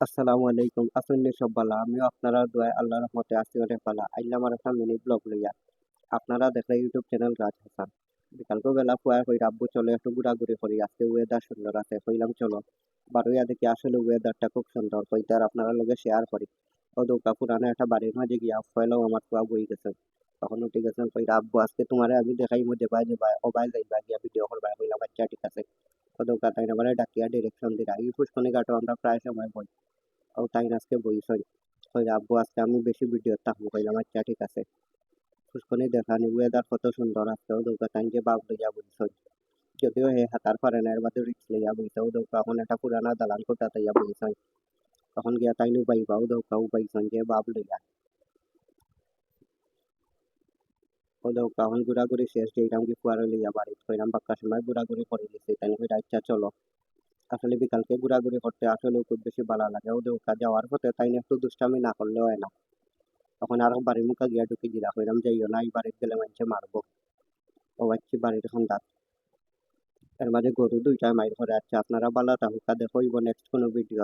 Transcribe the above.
আসসালামু আলাইকুম। আসুন সব বালা। আমিও আপনারা দোয়ায় আল্লাহর রহমতে আছি অনেক বালা। আইলাম আর একটা মিনি ব্লগ লইয়া। আপনারা দেখলে ইউটিউব চ্যানেল রাজ হাসান। বিকালকে বেলা ফুয়ায় কইরা আব্বু চলো একটু ঘোরাঘুরি করি। আজকে ওয়েদার সুন্দর আছে। কইলাম চলো। বারোইয়া দেখি আসলে ওয়েদারটা খুব সুন্দর। কইতে আর আপনারা লগে শেয়ার করি। ও দৌকা পুরানো একটা বাড়ির মাঝে গিয়া ফয়লাও আমার ফুয়া বই গেছে। তখন উঠে গেছেন কইরা আব্বু আজকে তোমারে আমি দেখাই মধ্যে বাই যে অবাই যাইবা গিয়া ভিডিও করবা। কইলাম আচ্ছা ঠিক আছে। ও দৌকা তাই না ডাকিয়া ডিরেকশন দিরা। এই পুষ্কনি ঘাটও আমরা প্রায় সময় বই। ও তাই আজকে বইছই কইরা আব্বু আজকে আমি বেশি ভিডিও থাকবো। কইলাম আচ্ছা ঠিক আছে। পুষ্কনি দেখানি ওয়েদার কত সুন্দর আজকে ও দৌকা তাই যে বাপ লইয়া বইছই। যদিও হে হাতার পারে না এর বাদে রিক্স লইয়া বইছে ও দৌকা এখন একটা পুরানা দালান কোঠা তাইয়া বইছই। তখন গিয়া তাই উবাইবা ও দৌকা উবাইছই যে বাপ লইয়া ও দৌকা এখন ঘোরাঘুরি শেষ যেইরাম কি ফুয়ারে লইয়া বাড়ি কইরাম বাক্কা সময় ঘোরাঘুরি করে দিছি তাই কইরা আচ্ছা চলো। আসলে বিকালকে ঘোরাঘুরি করতে আসলে খুব বেশি ভালো লাগে ও দৌকা যাওয়ার পথে তাই একটু দুষ্টামি না করলে হয় না। তখন আরো বাড়ির মুখে গিয়া ঢুকি দিলা কইরাম যাইও না এই বাড়িতে গেলে মানুষে মারবো। ও আচ্ছি বাড়ির এখন দাঁত এর মাঝে গরু দুইটা মাইর করে। আচ্ছা আপনারা ভালো থাকুকা দেখো নেক্সট কোনো ভিডিও।